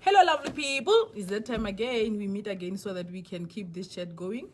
Hello, lovely people. It's that time again. We meet again so that we can keep this chat going.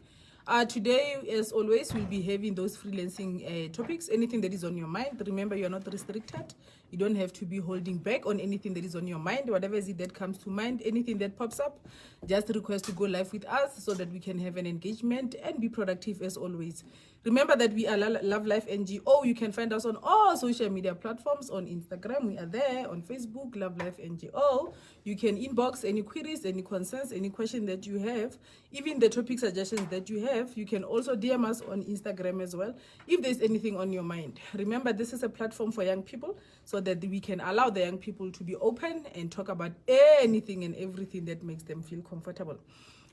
Today, as always, we'll be having those freelancing topics. Anything that is on your mind. Remember, you're not restricted. You don't have to be holding back on anything that is on your mind. Whatever is it that comes to mind, anything that pops up, just request to go live with us so that we can have an engagement and be productive as always. Remember that we are Love Life NGO. You can find us on all social media platforms. On Instagram, we are there. On Facebook, Love Life NGO. You can inbox any queries, any concerns, any question that you have, even the topic suggestions that you have. You can also DM us on Instagram as well if there's anything on your mind. Remember, this is a platform for young people so that we can allow the young people to be open and talk about anything and everything that makes them feel comfortable.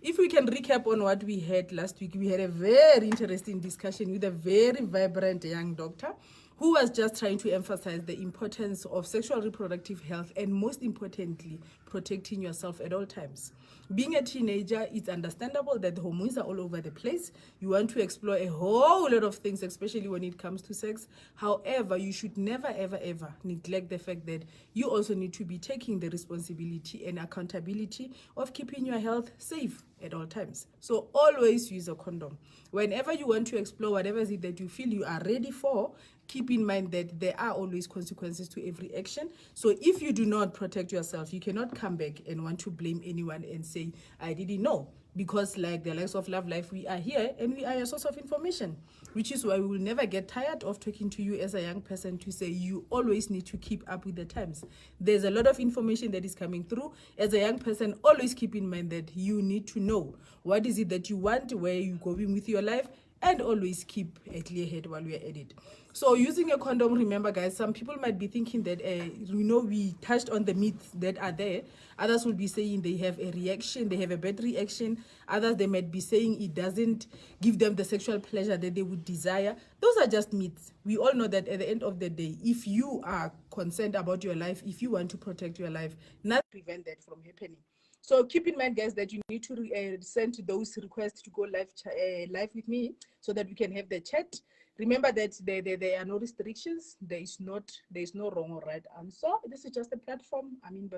If we can recap on what we had last week, we had a very interesting discussion with a very vibrant young doctor who was just trying to emphasize the importance of sexual reproductive health and, most importantly, protecting yourself at all times. Being a teenager, it's understandable that the hormones are all over the place. You want to explore a whole lot of things, especially when it comes to sex. However, you should never, ever, ever neglect the fact that you also need to be taking the responsibility and accountability of keeping your health safe at all times. So always use a condom. Whenever you want to explore whatever it is that you feel you are ready for, keep in mind that there are always consequences to every action. So if you do not protect yourself, you cannot come back and want to blame anyone and say, I didn't know. Because like the likes of Love Life, we are here and we are a source of information, which is why we will never get tired of talking to you as a young person to say you always need to keep up with the times. There's a lot of information that is coming through. As a young person, always keep in mind that you need to know what is it that you want, where you're going with your life, and always keep a clear head while we are at it. So using a condom, remember guys, some people might be thinking that, we touched on the myths that are there. Others will be saying they have a reaction, they have a bad reaction. Others, they might be saying it doesn't give them the sexual pleasure that they would desire. Those are just myths. We all know that at the end of the day, if you are concerned about your life, if you want to protect your life, nothing prevent that from happening. So keep in mind, guys, that you need to send those requests to go live with me so that we can have the chat. Remember that there are no restrictions. There is no wrong or right answer. This is just a platform. I mean,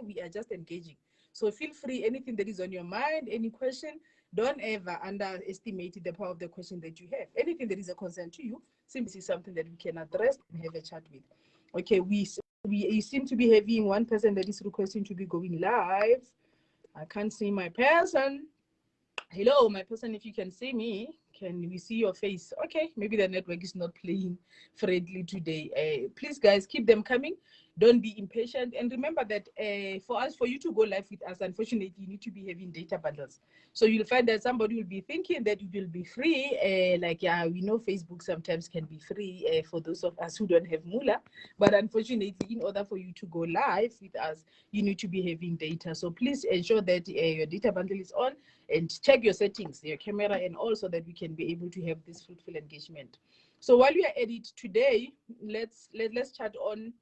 we are just engaging. So feel free. Anything that is on your mind, any question, don't ever underestimate the power of the question that you have. Anything that is a concern to you, simply is something that we can address and have a chat with. Okay, we seem to be having one person that is requesting to be going live. I can't see my person. Hello, my person, if you can see me, can we see your face? Okay, maybe the network is not playing friendly today. Please, guys, keep them coming. Don't be impatient. And remember that for you to go live with us, unfortunately, you need to be having data bundles. So you'll find that somebody will be thinking that it will be free. We know Facebook sometimes can be free for those of us who don't have Mula. But unfortunately, in order for you to go live with us, you need to be having data. So please ensure that your data bundle is on and check your settings, your camera, and also that we can be able to have this fruitful engagement. So while we are at it today, let's touch on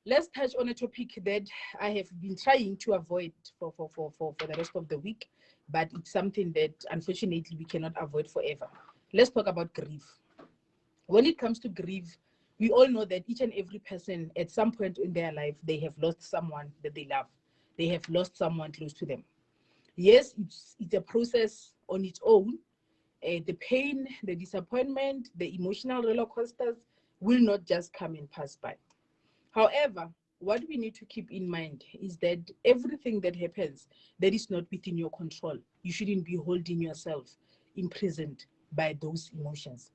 a topic that I have been trying to avoid for the rest of the week, but it's something that unfortunately we cannot avoid forever. Let's talk about grief. When it comes to grief, we all know that each and every person at some point in their life, they have lost someone that they love. They have lost someone close to them. Yes, it's a process on its own. The pain, the disappointment, the emotional roller coasters will not just come and pass by. However, what we need to keep in mind is that everything that happens that is not within your control, you shouldn't be holding yourself imprisoned by those emotions.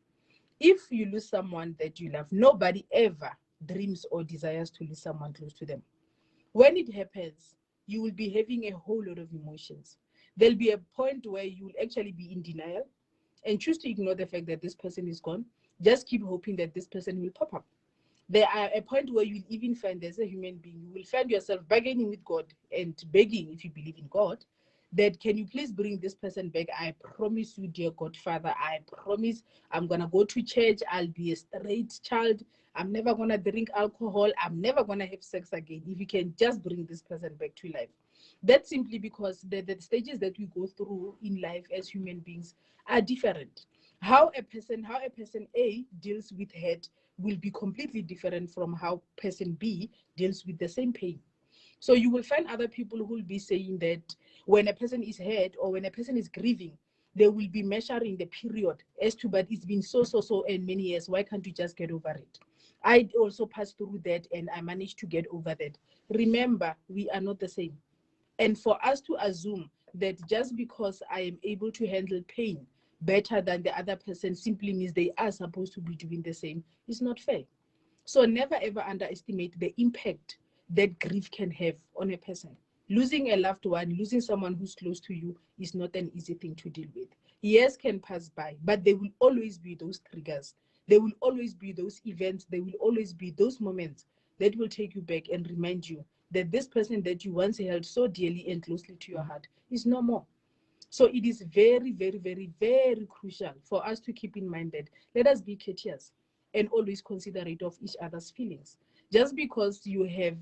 If you lose someone that you love, nobody ever dreams or desires to lose someone close to them. When it happens, you will be having a whole lot of emotions. There'll be a point where you will actually be in denial and choose to ignore the fact that this person is gone. Just keep hoping that this person will pop up. There are a point where you'll even find, as a human being, you will find yourself bargaining with God and begging, if you believe in God, that can you please bring this person back? I promise you, dear Godfather, I promise I'm going to go to church. I'll be a straight child. I'm never going to drink alcohol. I'm never going to have sex again. If you can just bring this person back to life. That's simply because the stages that we go through in life as human beings are different. How a person A deals with hurt will be completely different from how person B deals with the same pain. So you will find other people who will be saying that when a person is hurt or when a person is grieving, they will be measuring the period as to, but it's been so and many years. Why can't you just get over it? I also passed through that and I managed to get over that. Remember, we are not the same. And for us to assume that just because I am able to handle pain better than the other person simply means they are supposed to be doing the same is not fair. So never ever underestimate the impact that grief can have on a person. Losing a loved one, losing someone who's close to you is not an easy thing to deal with. Years can pass by, but there will always be those triggers. There will always be those events. There will always be those moments that will take you back and remind you that this person that you once held so dearly and closely to your heart is no more. So it is very crucial for us to keep in mind that let us be courteous and always considerate of each other's feelings. Just because you have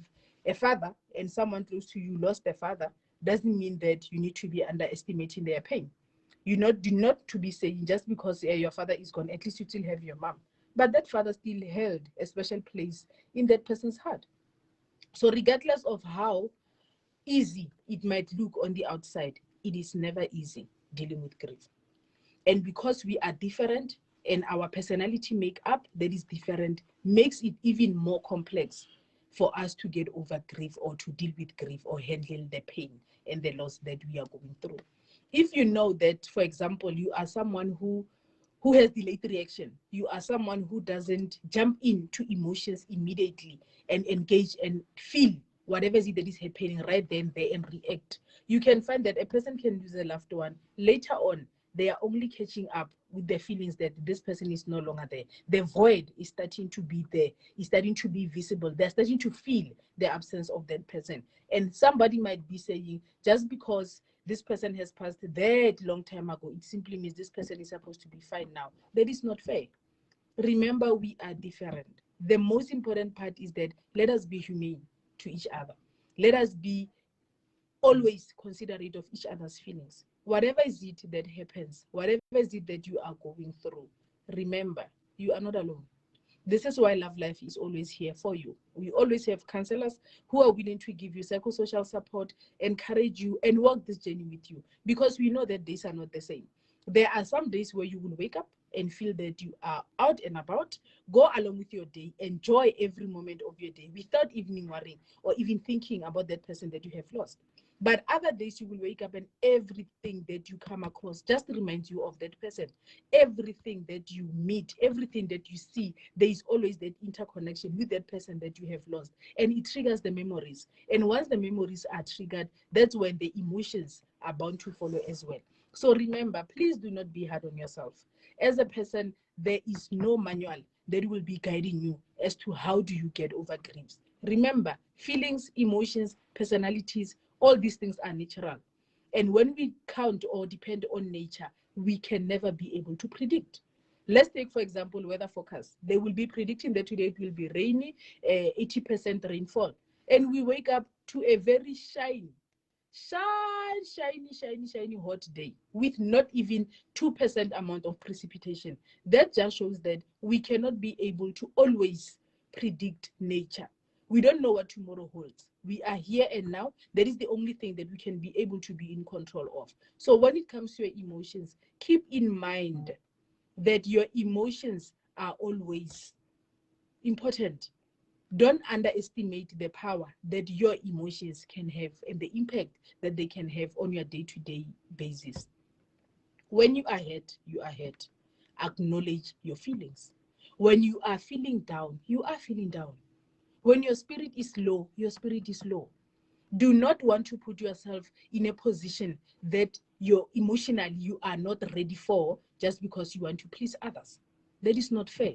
a father and someone close to you lost a father doesn't mean that you need to be underestimating their pain. You not do not to be saying just because your father is gone, at least you still have your mom. But that father still held a special place in that person's heart. So regardless of how easy it might look on the outside, it is never easy dealing with grief. And because we are different and our personality makeup that is different makes it even more complex for us to get over grief or to deal with grief or handle the pain and the loss that we are going through. If you know that, for example, you are someone who has delayed reaction, you are someone who doesn't jump into emotions immediately and engage and feel whatever is it that is happening right then there and react, you can find that a person can lose a loved one later on. They are only catching up with the feelings that this person is no longer there. The void is starting to be there, is starting to be visible. They're starting to feel the absence of that person. And somebody might be saying, just because this person has passed that long time ago, it simply means this person is supposed to be fine now. That is not fair. Remember, we are different. The most important part is that let us be humane to each other. Let us be always considerate of each other's feelings. Whatever is it that happens, whatever is it that you are going through, remember, you are not alone. This is why Love Life is always here for you. We always have counselors who are willing to give you psychosocial support, encourage you, and walk this journey with you, because we know that days are not the same. There are some days where you will wake up and feel that you are out and about, go along with your day, enjoy every moment of your day without even worrying or even thinking about that person that you have lost. But other days you will wake up and everything that you come across just reminds you of that person. Everything that you meet, everything that you see, there is always that interconnection with that person that you have lost. And it triggers the memories. And once the memories are triggered, that's when the emotions are bound to follow as well. So remember, please do not be hard on yourself. As a person, there is no manual that will be guiding you as to how do you get over griefs. Remember, feelings, emotions, personalities, all these things are natural. And when we count or depend on nature, we can never be able to predict. Let's take, for example, weather forecast. They will be predicting that today it will be rainy, 80% rainfall. And we wake up to a very shiny hot day with not even 2% amount of precipitation. That just shows that we cannot be able to always predict nature. We don't know what tomorrow holds. We are here and now. That is the only thing that we can be able to be in control of. So when it comes to your emotions, keep in mind that your emotions are always important. Don't underestimate the power that your emotions can have and the impact that they can have on your day-to-day basis. When you are hurt, you are hurt. Acknowledge your feelings. When you are feeling down, you are feeling down. When your spirit is low, your spirit is low. Do not want to put yourself in a position that you're emotionally you are not ready for just because you want to please others. That is not fair.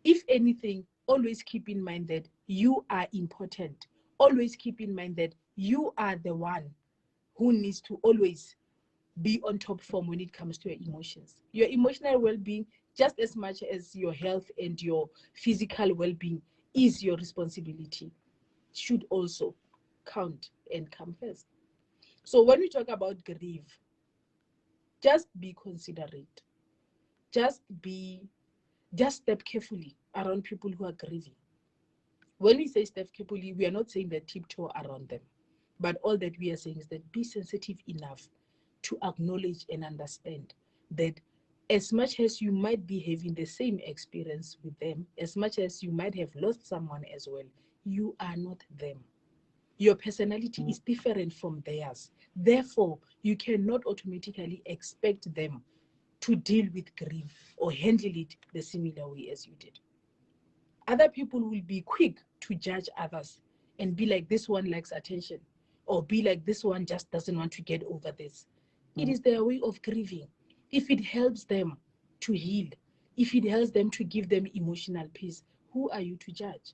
If anything, always keep in mind that you are important. Always keep in mind that you are the one who needs to always be on top form when it comes to your emotions. Your emotional well-being, just as much as your health and your physical well-being, is your responsibility. Should also count and come first. So when we talk about grief, just be considerate. Just step carefully around people who are grieving. When we say step carefully, we are not saying that tiptoe around them. But all that we are saying is that be sensitive enough to acknowledge and understand that as much as you might be having the same experience with them, as much as you might have lost someone as well, you are not them. Your personality is different from theirs. Therefore, you cannot automatically expect them to deal with grief or handle it the similar way as you did. Other people will be quick to judge others and be like, this one likes attention, or be like, this one just doesn't want to get over this. It is their way of grieving. If it helps them to heal, if it helps them to give them emotional peace, who are you to judge?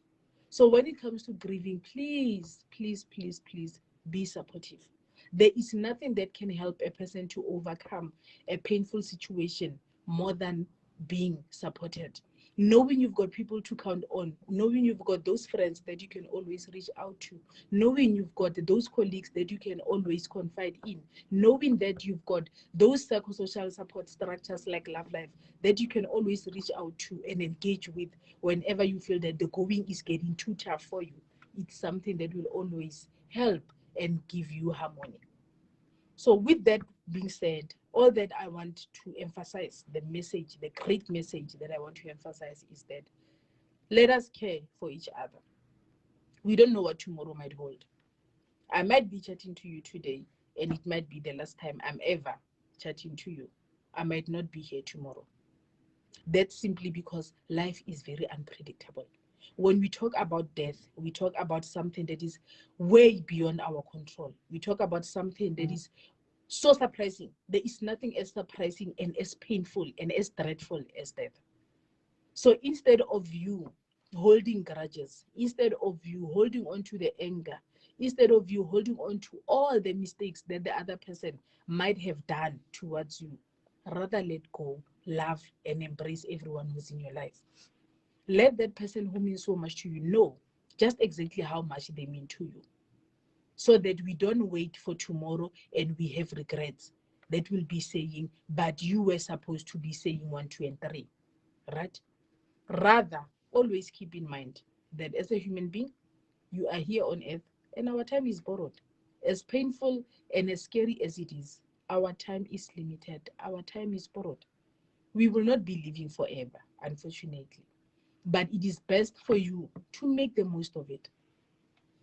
So when it comes to grieving, please, please, please, please be supportive. There is nothing that can help a person to overcome a painful situation more than being supported. Knowing you've got people to count on, knowing you've got those friends that you can always reach out to, knowing you've got those colleagues that you can always confide in, knowing that you've got those psychosocial support structures like Love Life that you can always reach out to and engage with whenever you feel that the going is getting too tough for you. It's something that will always help and give you harmony. So, with that being said, all that I want to emphasize, the message, the great message that I want to emphasize is that let us care for each other. We don't know what tomorrow might hold. I might be chatting to you today, and it might be the last time I'm ever chatting to you. I might not be here tomorrow. That's simply because life is very unpredictable. When we talk about death, we talk about something that is way beyond our control. We talk about something that is so surprising. There is nothing as surprising and as painful and as dreadful as death. So instead of you holding grudges, instead of you holding on to the anger, instead of you holding on to all the mistakes that the other person might have done towards you, rather let go, love, and embrace everyone who's in your life. Let that person who means so much to you know just exactly how much they mean to you, so that we don't wait for tomorrow and we have regrets that will be saying, but you were supposed to be saying 1, 2, and 3, right? Rather, always keep in mind that as a human being, you are here on earth and our time is borrowed. As painful and as scary as it is, our time is limited, our time is borrowed. We will not be living forever, unfortunately. But it is best for you to make the most of it.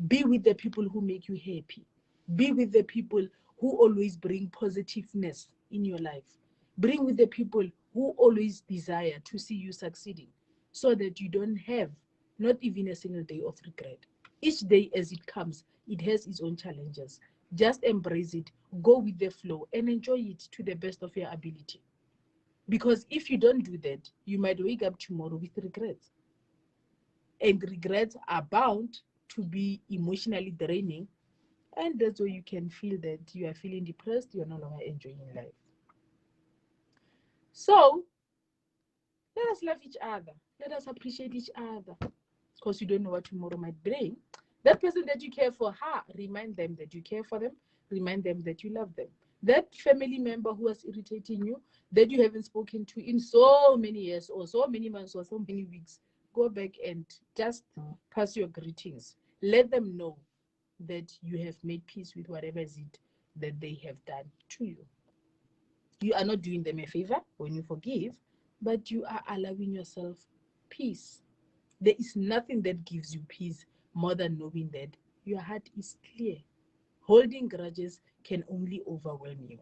Be with the people who make you happy. Be with the people who always bring positiveness in your life. Bring with the people who always desire to see you succeeding, so that you don't have not even a single day of regret. Each day as it comes, it has its own challenges. Just embrace it, go with the flow, and enjoy it to the best of your ability. Because if you don't do that, you might wake up tomorrow with regrets. And regrets are bound to be emotionally draining, and that's where you can feel that you are feeling depressed, you're no longer enjoying life. So let us love each other, let us appreciate each other, because you don't know what tomorrow might bring. That person that you care for, remind them that you care for them, remind them that you love them. That family member who was irritating you, that you haven't spoken to in so many years or so many months or so many weeks, go back and just pass your greetings. Let them know that you have made peace with whatever is it that they have done to you. You are not doing them a favor when you forgive, but you are allowing yourself peace. There is nothing that gives you peace more than knowing that your heart is clear. Holding grudges can only overwhelm you.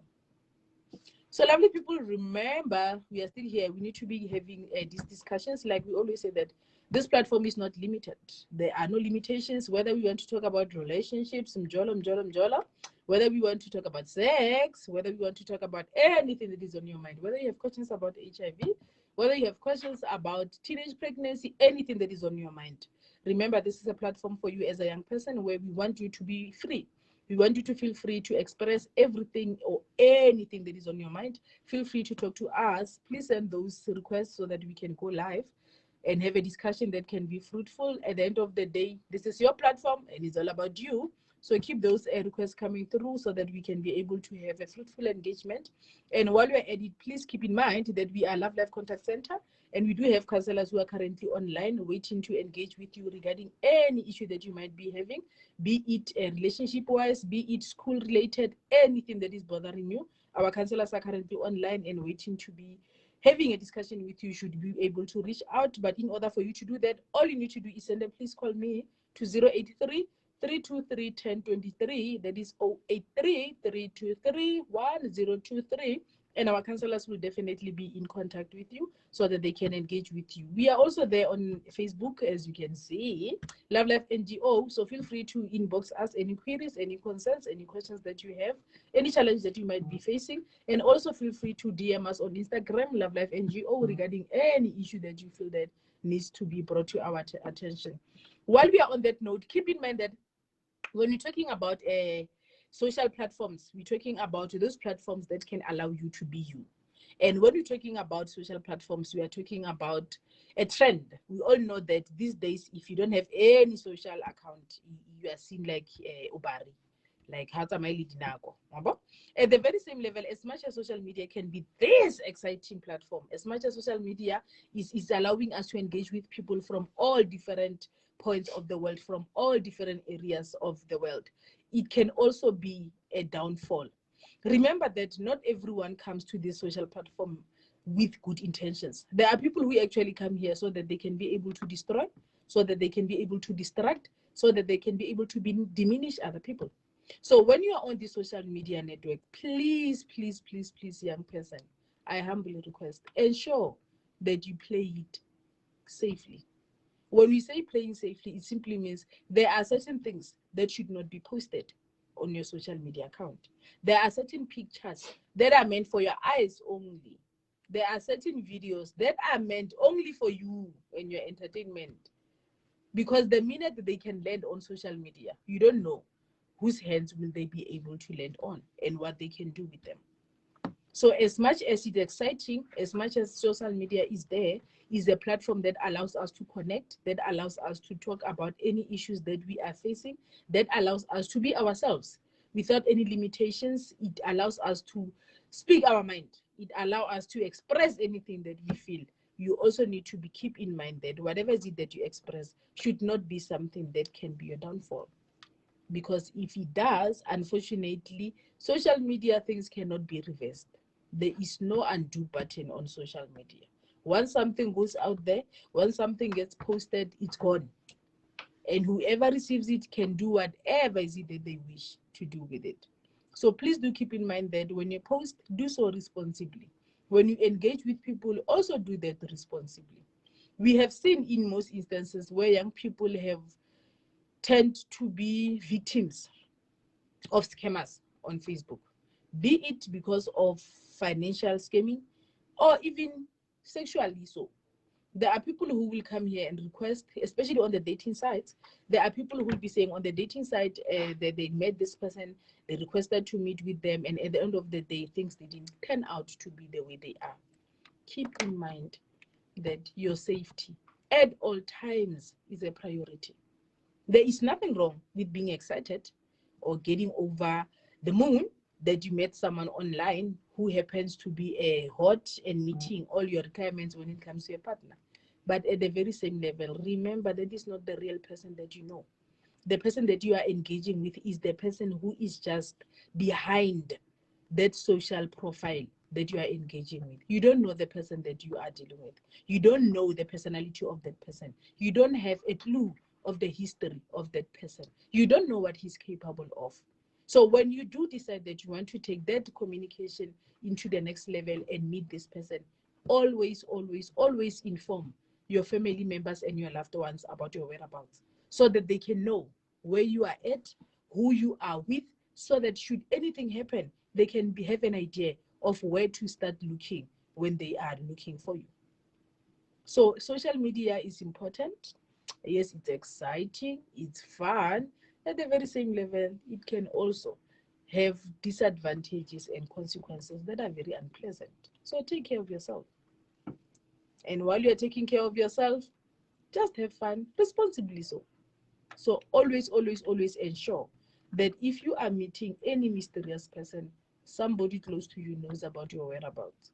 So, lovely people, remember we are still here. We need to be having these discussions. Like we always say, that this platform is not limited. There are no limitations, whether we want to talk about relationships, mjolo, mjolo, mjolo, whether we want to talk about sex, whether we want to talk about anything that is on your mind, whether you have questions about HIV, whether you have questions about teenage pregnancy, anything that is on your mind. Remember, this is a platform for you as a young person where we want you to be free. We want you to feel free to express everything or anything that is on your mind. Feel free to talk to us. Please send those requests so that we can go live and have a discussion that can be fruitful. At the end of the day, this is your platform and it's all about you. So keep those requests coming through so that we can be able to have a fruitful engagement. And while we're at it, please keep in mind that we are Love Life Contact Center, And we do have counselors who are currently online waiting to engage with you regarding any issue that you might be having, be it relationship-wise, be it school-related, anything that is bothering you. Our counselors are currently online and waiting to be having a discussion with you. Should be able to reach out. But in order for you to do that, all you need to do is send them, please call me to 083 323 1023. That is 083 323 1023. And our counselors will definitely be in contact with you so that they can engage with you. We are also there on Facebook, as you can see, Love Life NGO. So feel free to inbox us any queries, any concerns, any questions that you have, any challenge that you might be facing. And also feel free to DM us on Instagram, Love Life NGO, regarding any issue that you feel that needs to be brought to our attention. While we are on that note, keep in mind that when we're talking about social platforms, we're talking about those platforms that can allow you to be you. And when we're talking about social platforms, we are talking about a trend. We all know that these days, if you don't have any social account, you are seen like Ubari, like Hatamaili Dinago. At the very same level, as much as social media can be this exciting platform, as much as social media is allowing us to engage with people from all different points of the world, from all different areas of the world, it can also be a downfall. Remember that not everyone comes to this social platform with good intentions. There are people who actually come here so that they can be able to destroy, so that they can be able to distract, so that they can be able to diminish other people. So when you are on the social media network, please, please, please, please, young person, I humbly request, ensure that you play it safely. When we say playing safely, it simply means there are certain things that should not be posted on your social media account. There are certain pictures that are meant for your eyes only. There are certain videos that are meant only for you and your entertainment. Because the minute that they can land on social media, you don't know whose hands will they be able to land on and what they can do with them. So as much as it's exciting, as much as social media is there, is a platform that allows us to connect, that allows us to talk about any issues that we are facing, that allows us to be ourselves without any limitations. It allows us to speak our mind. It allows us to express anything that we feel. You also need to keep in mind that whatever it is that you express should not be something that can be your downfall. Because if it does, unfortunately, social media things cannot be reversed. There is no undo button on social media. Once something goes out there, once something gets posted, it's gone. And whoever receives it can do whatever is it that they wish to do with it. So please do keep in mind that when you post, do so responsibly. When you engage with people, also do that responsibly. We have seen in most instances where young people have tend to be victims of scammers on Facebook, be it because of financial scamming or even sexually so. There are people who will come here and request, especially on the dating sites. There are people who will be saying on the dating site that they met this person, they requested to meet with them, and at the end of the day, things didn't turn out to be the way they are. Keep in mind that your safety at all times is a priority. There is nothing wrong with being excited or getting over the moon that you met someone online who happens to be a hot and meeting all your requirements when it comes to your partner. But at the very same level, remember that is not the real person that you know. The person that you are engaging with is the person who is just behind that social profile that you are engaging with. You don't know the person that you are dealing with. You don't know the personality of that person. You don't have a clue of the history of that person. You don't know what he's capable of. So when you do decide that you want to take that communication into the next level and meet this person, always, always, always inform your family members and your loved ones about your whereabouts so that they can know where you are at, who you are with, so that should anything happen, they can have an idea of where to start looking when they are looking for you. So social media is important. Yes, it's exciting, it's fun. At the very same level, it can also have disadvantages and consequences that are very unpleasant. So take care of yourself. And while you're taking care of yourself, just have fun responsibly so. So always, always, always ensure that if you are meeting any mysterious person, somebody close to you knows about your whereabouts.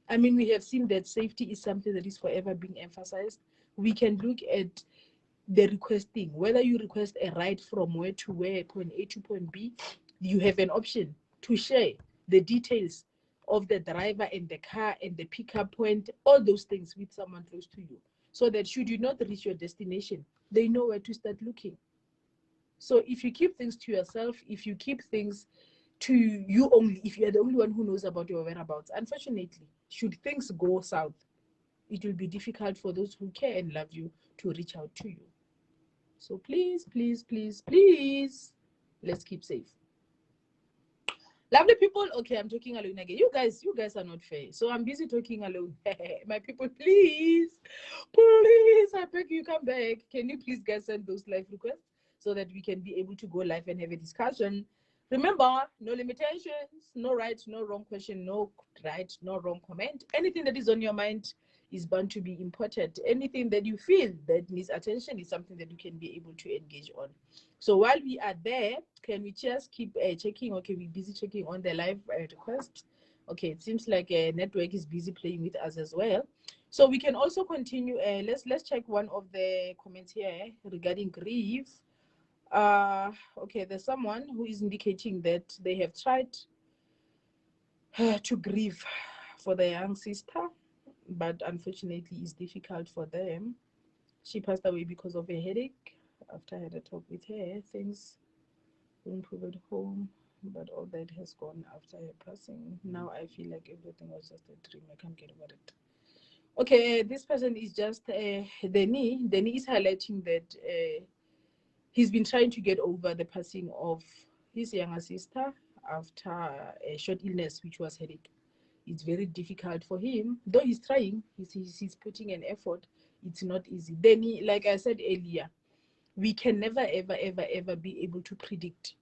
I mean, we have seen that safety is something that is forever being emphasized. We can look at the requesting, whether you request a ride from where to where, point A to point B, you have an option to share the details of the driver and the car and the pickup point, all those things with someone close to you, so that should you not reach your destination, they know where to start looking. So if you keep things to yourself, if you keep things to you only, if you're the only one who knows about your whereabouts, unfortunately, should things go south, it will be difficult for those who care and love you to reach out to you. So please, please, please, please, let's keep safe. Lovely people. Okay, I'm talking alone again. You guys are not fair. So I'm busy talking alone. My people, please, I beg you, come back. Can you please guys send those live requests so that we can be able to go live and have a discussion? Remember, no limitations, no right, no wrong question, no right, no wrong comment. Anything that is on your mind is bound to be important. Anything that you feel that needs attention is something that you can be able to engage on. So while we are there, can we just keep checking? Okay, we're busy checking on the live request. Okay, it seems like a network is busy playing with us as well. So we can also continue. Let's check one of the comments here regarding grief. Okay, there's someone who is indicating that they have tried to grieve for their young sister, but unfortunately it's difficult for them. She passed away because of a headache. After I had a talk with her, things improve at home, but all that has gone after her passing. Now I feel like everything was just a dream. I can't get over it. Okay, this person is just Denny. Denny is highlighting that he's been trying to get over the passing of his younger sister after a short illness, which was headache. It's very difficult for him, though he's trying. He's putting an effort. It's not easy. Denny, like I said earlier, we can never, ever, ever, ever be able to predict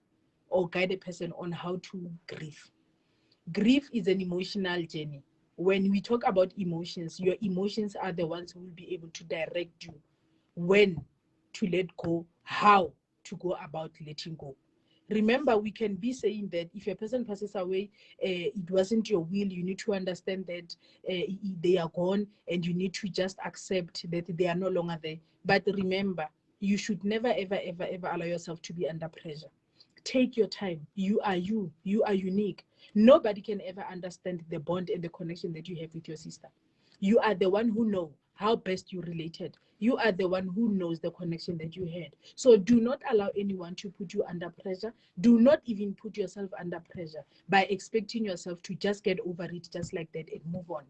or guide a person on how to grieve. Grief is an emotional journey. When we talk about emotions, your emotions are the ones who will be able to direct you when to let go, how to go about letting go. Remember, we can be saying that if a person passes away, it wasn't your will. You need to understand that they are gone and you need to just accept that they are no longer there. But remember, you should never, ever, ever, ever allow yourself to be under pressure. Take your time. You are you. You are unique. Nobody can ever understand the bond and the connection that you have with your sister. You are the one who knows how best you related. You are the one who knows the connection that you had. So do not allow anyone to put you under pressure. Do not even put yourself under pressure by expecting yourself to just get over it just like that and move on.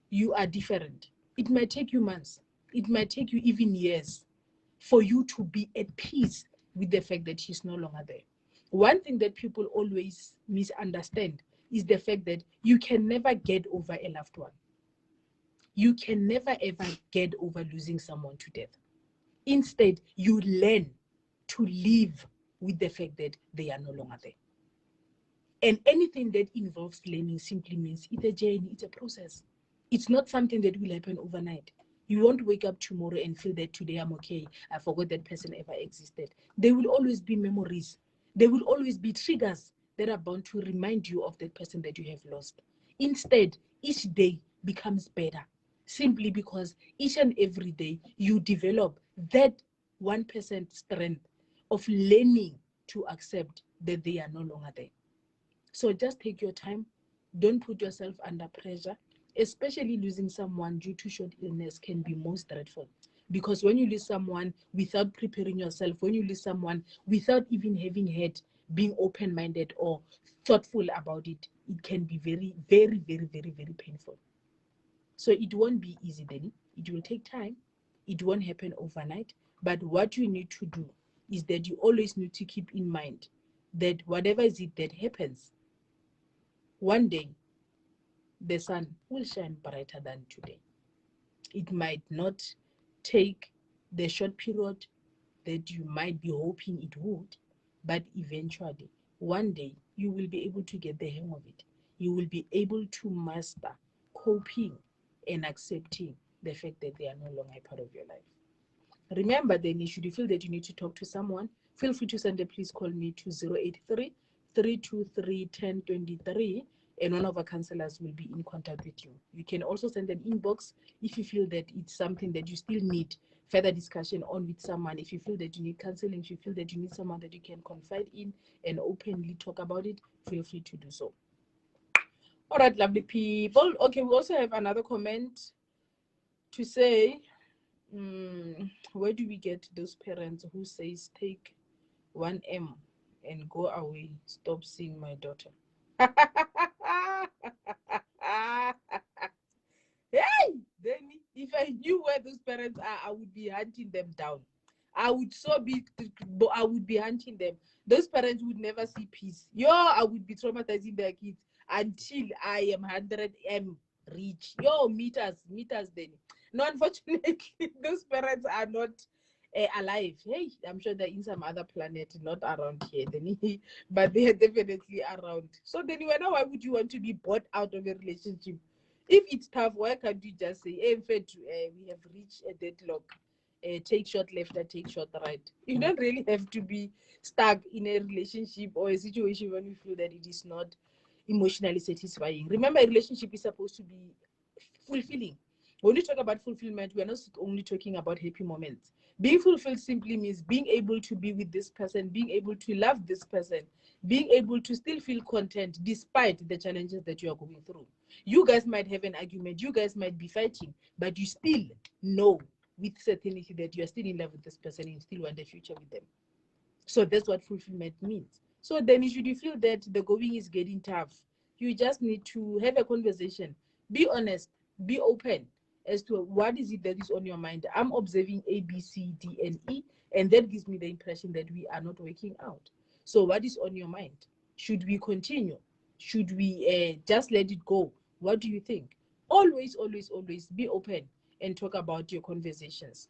You are different. It might take you months. It might take you even years for you to be at peace with the fact that she's no longer there. One thing that people always misunderstand is the fact that you can never get over a loved one. You can never ever get over losing someone to death. Instead, you learn to live with the fact that they are no longer there. And anything that involves learning simply means it's a journey, it's a process. It's not something that will happen overnight. You won't wake up tomorrow and feel that today I'm okay. I forgot that person ever existed. There will always be memories. There will always be triggers that are bound to remind you of that person that you have lost. Instead, each day becomes better simply because each and every day you develop that 1% strength of learning to accept that they are no longer there. So just take your time. Don't put yourself under pressure. Especially losing someone due to short illness can be most dreadful. Because when you lose someone without preparing yourself, when you lose someone without even having had being open-minded or thoughtful about it, it can be very, very, very, very, very painful. So it won't be easy, Danny. It will take time. It won't happen overnight. But what you need to do is that you always need to keep in mind that whatever is it that happens, one day the sun will shine brighter than today. It might not take the short period that you might be hoping it would, but eventually, one day, you will be able to get the hang of it. You will be able to master coping and accepting the fact that they are no longer a part of your life. Remember, then, should you feel that you need to talk to someone, feel free to send a please call me to 083 323 1023. and one of our counselors will be in contact with you. You can also send an inbox if you feel that it's something that you still need further discussion on with someone. If you feel that you need counseling, if you feel that you need someone that you can confide in and openly talk about it, feel free to do so. All right, lovely people. Okay, we also have another comment to say, where do we get those parents who says take 1M and go away, stop seeing my daughter? Hey, then if I knew where those parents are, I would be hunting them down. I would be hunting them. Those parents would never see peace. I would be traumatizing their kids until I am 100M rich. Meet us then. No, unfortunately, those parents are not alive. Hey, I'm sure they're in some other planet, not around here. But they are definitely around. So then, why would you want to be bought out of a relationship? If it's tough, why can't you just say, hey, in fact, we have reached a deadlock. Take short left and take short right. You don't really have to be stuck in a relationship or a situation when you feel that it is not emotionally satisfying. Remember, a relationship is supposed to be fulfilling. When we talk about fulfillment, we are not only talking about happy moments. Being fulfilled simply means being able to be with this person, being able to love this person, being able to still feel content despite the challenges that you are going through. You guys might have an argument, you guys might be fighting, but you still know with certainty that you are still in love with this person and still want a future with them. So that's what fulfillment means. So then if you feel that the going is getting tough, you just need to have a conversation. Be honest, be open as to what is it that is on your mind. I'm observing A, B, C, D, and E, and that gives me the impression that we are not working out. So what is on your mind? Should we continue? Should we just let it go? What do you think? Always, always, always be open and talk about your conversations.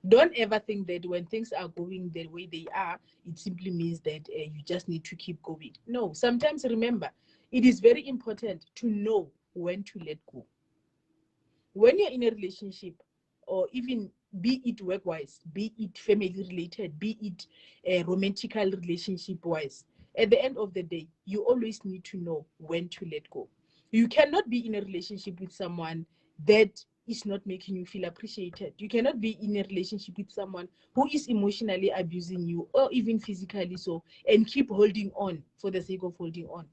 Don't ever think that when things are going the way they are, it simply means that you just need to keep going. No, sometimes remember, it is very important to know when to let go. When you're in a relationship, or even be it work-wise, be it family-related, be it romantical relationship-wise, at the end of the day, you always need to know when to let go. You cannot be in a relationship with someone that is not making you feel appreciated. You cannot be in a relationship with someone who is emotionally abusing you or even physically so, and keep holding on for the sake of holding on.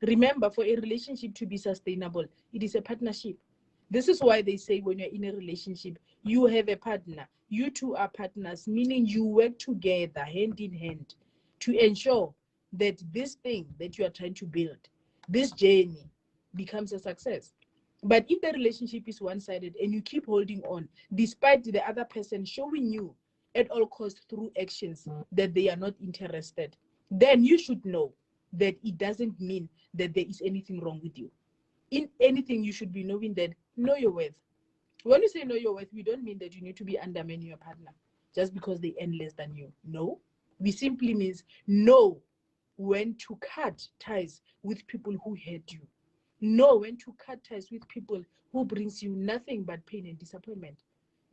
Remember, for a relationship to be sustainable, it is a partnership. This is why they say when you're in a relationship, you have a partner. You two are partners, meaning you work together hand in hand to ensure that this thing that you are trying to build, this journey, becomes a success. But if the relationship is one-sided and you keep holding on, despite the other person showing you at all costs through actions that they are not interested, then you should know that it doesn't mean that there is anything wrong with you. In anything, you should be knowing that know your worth. When you say know your worth, we don't mean that you need to be undermining your partner just because they earn less than you. No, we simply means know when to cut ties with people who hurt you. Know when to cut ties with people who brings you nothing but pain and disappointment.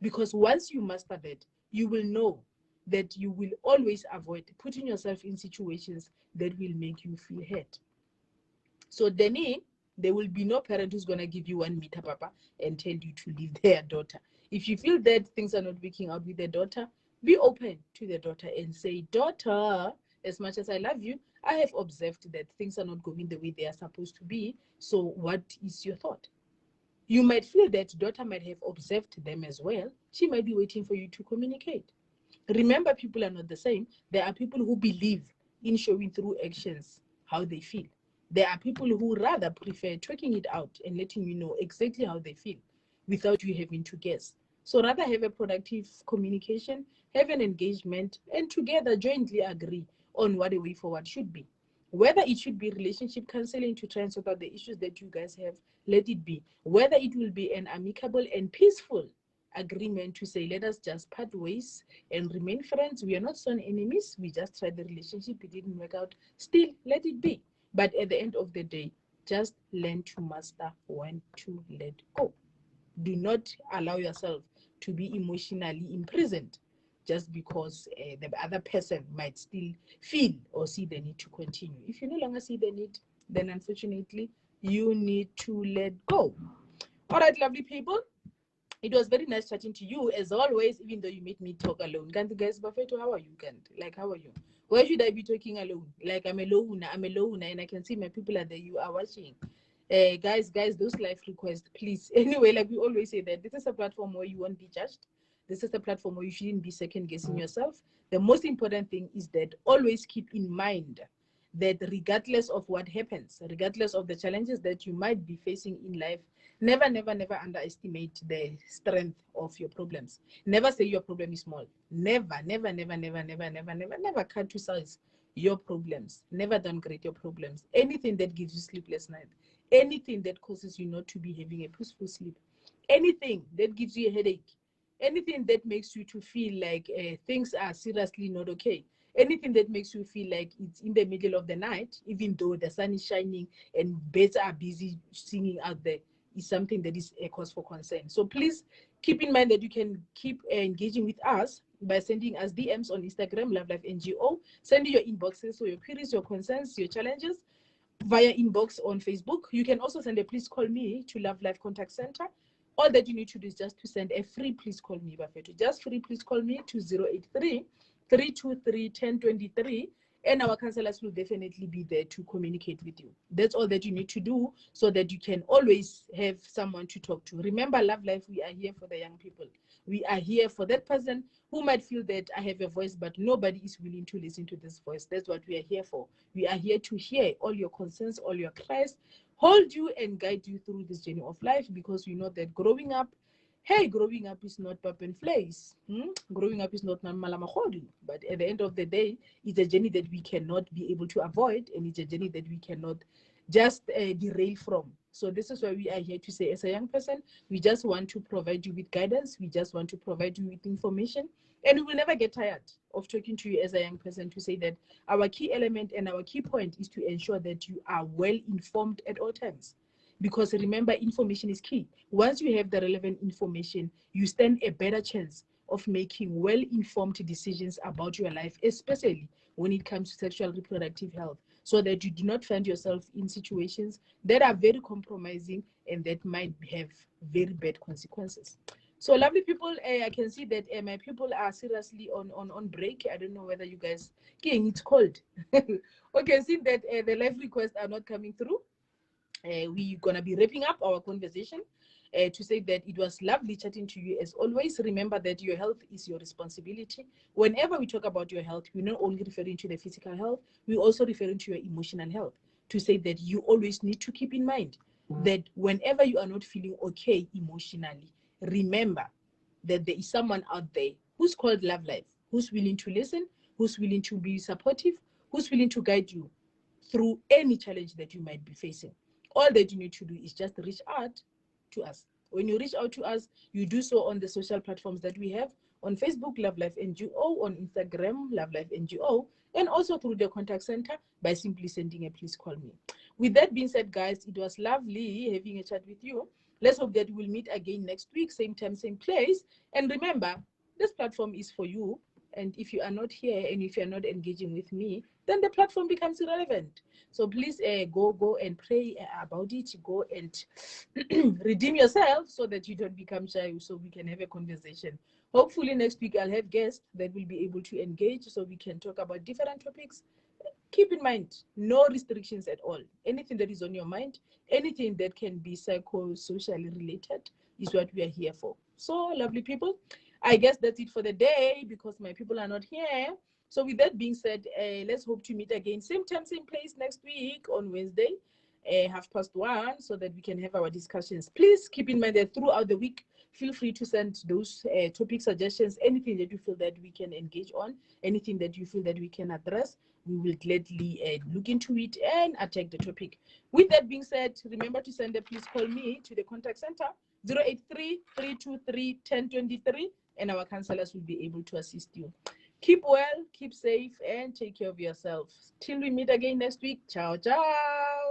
Because once you master that, you will know that you will always avoid putting yourself in situations that will make you feel hurt. So Denny, there will be no parent who's going to give you 1 meter, Papa, and tell you to leave their daughter. If you feel that things are not working out with their daughter, be open to the daughter and say, daughter, as much as I love you, I have observed that things are not going the way they are supposed to be. So what is your thought? You might feel that daughter might have observed them as well. She might be waiting for you to communicate. Remember, people are not the same. There are people who believe in showing through actions how they feel. There are people who rather prefer talking it out and letting you know exactly how they feel without you having to guess. So rather have a productive communication, have an engagement, and together jointly agree on what a way forward should be. Whether it should be relationship counseling to try and sort out the issues that you guys have, let it be. Whether it will be an amicable and peaceful agreement to say, let us just part ways and remain friends. We are not sworn enemies. We just tried the relationship. It didn't work out. Still, let it be. But at the end of the day, just learn to master when to let go. Do not allow yourself to be emotionally imprisoned just because the other person might still feel or see the need to continue. If you no longer see the need, then unfortunately, you need to let go. All right, lovely people. It was very nice chatting to you as always, even though you made me talk alone. Kanti guys, Bafeto, how are you? Like, how are you? Why should I be talking alone? Like, I'm alone, and I can see my people are there. You are watching. Guys, those life requests, please. Anyway, like we always say that this is a platform where you won't be judged. This is a platform where you shouldn't be second guessing yourself. The most important thing is that always keep in mind that regardless of what happens, regardless of the challenges that you might be facing in life, never, never, never underestimate the strength of your problems. Never say your problem is small. Never, never, never, never, never, never, never, never cut to size your problems. Never downgrade your problems. Anything that gives you sleepless night, anything that causes you not to be having a peaceful sleep, anything that gives you a headache, anything that makes you to feel like things are seriously not okay, anything that makes you feel like it's in the middle of the night, even though the sun is shining and birds are busy singing out there, is something that is a cause for concern. So please keep in mind that you can keep engaging with us by sending us DMs on Instagram, Love Life NGO. Send your inboxes, so your queries, your concerns, your challenges via inbox on Facebook. You can also send a please call me to Love Life Contact Center. All that you need to do is just to send a free please call me, Bafeto. Just free please call me to 083 323 1023, and our counselors will definitely be there to communicate with you. That's all that you need to do so that you can always have someone to talk to. Remember, Love Life, we are here for the young people. We are here for that person who might feel that I have a voice, but nobody is willing to listen to this voice. That's what we are here for. We are here to hear all your concerns, all your cries, hold you and guide you through this journey of life, because we know that growing up is not pap and flays. Growing up is not malamahodu. But at the end of the day, it's a journey that we cannot be able to avoid, and it's a journey that we cannot just derail from. So this is why we are here to say, as a young person, we just want to provide you with guidance. We just want to provide you with information. And we will never get tired of talking to you as a young person to say that our key element and our key point is to ensure that you are well informed at all times. Because remember, information is key. Once you have the relevant information, you stand a better chance of making well-informed decisions about your life, especially when it comes to sexual reproductive health, so that you do not find yourself in situations that are very compromising and that might have very bad consequences. So, lovely people, I can see that my people are seriously on break. I don't know whether you guys, it's cold. Okay, see that the live requests are not coming through. We're going to be wrapping up our conversation to say that it was lovely chatting to you as always. Remember that your health is your responsibility. Whenever we talk about your health, we're not only referring to the physical health, we're also referring to your emotional health, to say that you always need to keep in mind that whenever you are not feeling okay emotionally, remember that there is someone out there who's called Love Life, who's willing to listen, who's willing to be supportive, who's willing to guide you through any challenge that you might be facing. All that you need to do is just reach out to us. When you reach out to us, you do so on the social platforms that we have on Facebook, Love Life NGO, on Instagram, Love Life NGO, and also through the contact center by simply sending a please call me. With that being said, guys, it was lovely having a chat with you. Let's hope that we'll meet again next week, same time, same place. And remember, this platform is for you. And if you are not here and if you're not engaging with me, then the platform becomes irrelevant. So please go and pray about it. Go and redeem yourself so that you don't become shy, so we can have a conversation. Hopefully next week I'll have guests that will be able to engage so we can talk about different topics. Keep in mind, no restrictions at all. Anything that is on your mind, anything that can be psychosocially related is what we are here for. So, lovely people, I guess that's it for the day because my people are not here. So with that being said, let's hope to meet again, same time, same place next week on Wednesday, 1:30, so that we can have our discussions. Please keep in mind that throughout the week, feel free to send those topic suggestions, anything that you feel that we can engage on, anything that you feel that we can address. We will gladly look into it and attack the topic. With that being said, remember to send a please call me to the contact center, 083 323 1023, and our counselors will be able to assist you. Keep well, keep safe, and take care of yourself. Till we meet again next week. Ciao, ciao.